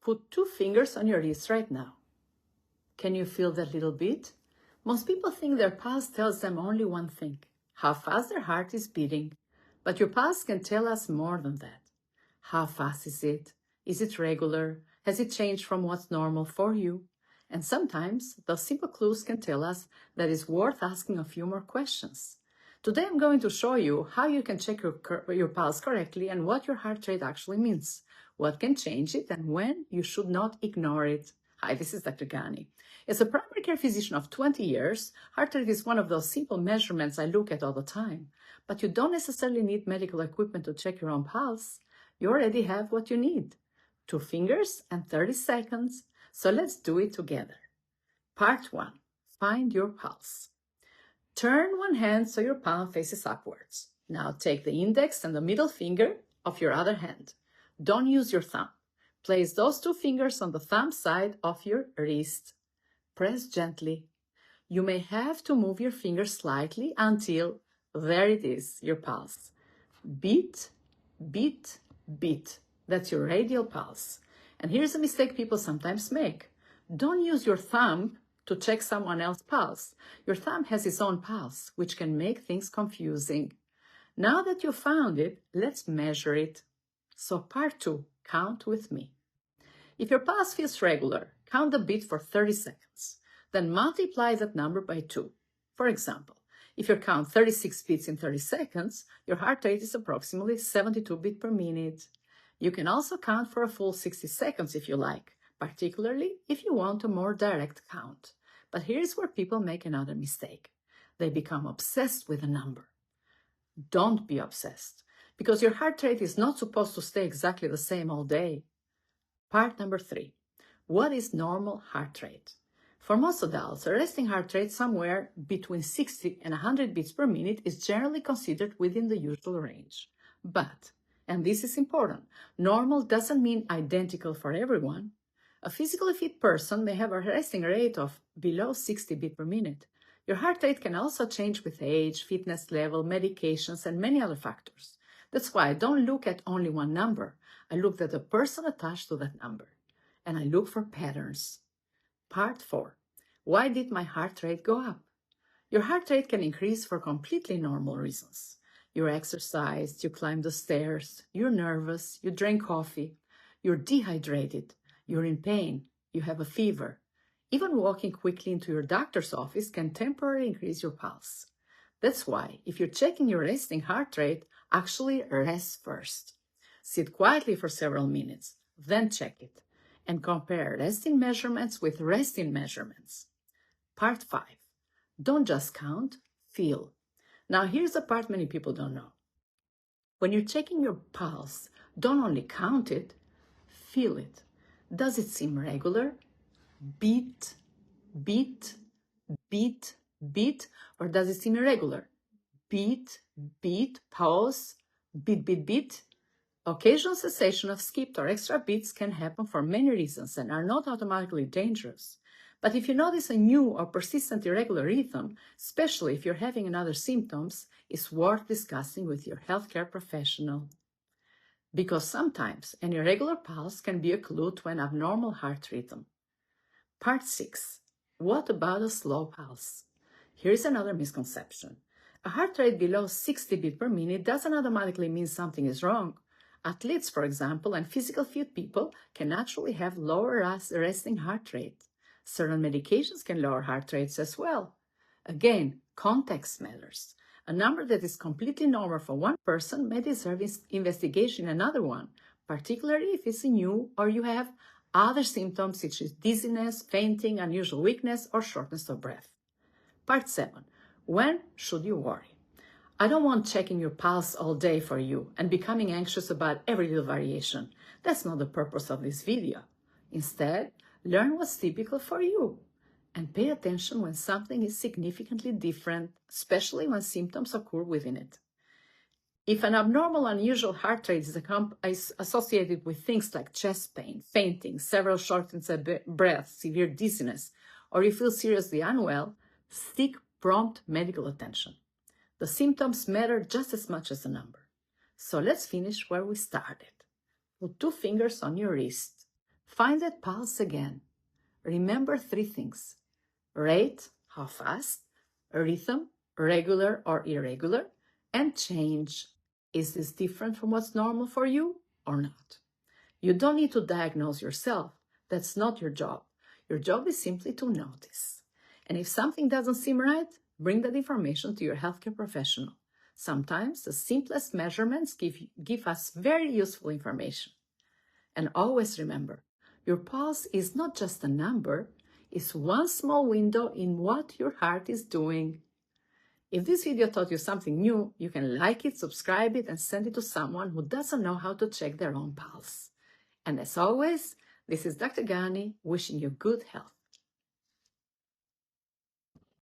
Put 2 fingers on your wrist right now. Can you feel that little beat? Most people think their pulse tells them only one thing, how fast their heart is beating. But your pulse can tell us more than that. How fast is it? Is it regular? Has it changed from what's normal for you? And sometimes those simple clues can tell us that it's worth asking a few more questions. Today I'm going to show you how you can check your pulse correctly and what your heart rate actually means, what can change it, and when you should not ignore it. Hi, this is Dr. Gani. As a primary care physician of 20 years, heart rate is one of those simple measurements I look at all the time. But you don't necessarily need medical equipment to check your own pulse. You already have what you need. 2 fingers and 30 seconds. So let's do it together. Part 1. Find your pulse. Turn one hand so your palm faces upwards. Now take the index and the middle finger of your other hand. Don't use your thumb. Place those 2 fingers on the thumb side of your wrist. Press gently. You may have to move your fingers slightly until, there it is, your pulse. Beat, beat, beat. That's your radial pulse. And here's a mistake people sometimes make. Don't use your thumb to check someone else's pulse. Your thumb has its own pulse, which can make things confusing. Now that you found it, let's measure it. So part 2, count with me. If your pulse feels regular, count the beat for 30 seconds. Then multiply that number by 2. For example, if you count 36 beats in 30 seconds, your heart rate is approximately 72 beats per minute. You can also count for a full 60 seconds if you like, particularly if you want a more direct count. But here's where people make another mistake. They become obsessed with a number. Don't be obsessed, because your heart rate is not supposed to stay exactly the same all day. Part number 3. What is normal heart rate? For most adults, a resting heart rate somewhere between 60 and 100 beats per minute is generally considered within the usual range. But, and this is important, normal doesn't mean identical for everyone. A physically fit person may have a resting rate of below 60 beats per minute. Your heart rate can also change with age, fitness level, medications, and many other factors. That's why I don't look at only one number. I look at the person attached to that number. And I look for patterns. Part 4. Why did my heart rate go up? Your heart rate can increase for completely normal reasons. You exercised, you climbed the stairs, you're nervous, you drank coffee, you're dehydrated, you're in pain, you have a fever. Even walking quickly into your doctor's office can temporarily increase your pulse. That's why, if you're checking your resting heart rate, actually rest first. Sit quietly for several minutes, then check it, and compare resting measurements with resting measurements. Part 5. Don't just count, feel. Now here's the part many people don't know. When you're checking your pulse, don't only count it, feel it. Does it seem regular? Beat, beat, beat, beat, or does it seem irregular? Beat, beat, pause, beat, beat, beat. Occasional cessation of skipped or extra beats can happen for many reasons and are not automatically dangerous. But if you notice a new or persistent irregular rhythm, especially if you're having other symptoms, it's worth discussing with your healthcare professional. Because sometimes an irregular pulse can be a clue to an abnormal heart rhythm. Part 6. What about a slow pulse? Here's another misconception. A heart rate below 60 beats per minute doesn't automatically mean something is wrong. Athletes, for example, and physical fit people can naturally have lower resting heart rate. Certain medications can lower heart rates as well. Again, context matters. A number that is completely normal for one person may deserve investigation in another one, particularly if it's new or you have other symptoms such as dizziness, fainting, unusual weakness, or shortness of breath. Part 7. When should you worry? I don't want checking your pulse all day for you and becoming anxious about every little variation. That's not the purpose of this video. Instead, learn what's typical for you and pay attention when something is significantly different, especially when symptoms occur within it. If an abnormal, unusual heart rate is associated with things like chest pain, fainting, several shortness of breath, severe dizziness, or you feel seriously unwell, seek prompt medical attention. The symptoms matter just as much as the number. So let's finish where we started. Put 2 fingers on your wrist. Find that pulse again. Remember 3 things: rate, how fast; rhythm, regular or irregular; and change. Is this different from what's normal for you or not? You don't need to diagnose yourself. That's not your job. Your job is simply to notice. And if something doesn't seem right, bring that information to your healthcare professional. Sometimes the simplest measurements give us very useful information. And always remember, your pulse is not just a number, it's one small window in what your heart is doing. If this video taught you something new, you can like it, subscribe it, and send it to someone who doesn't know how to check their own pulse. And as always, this is Dr. Gani wishing you good health.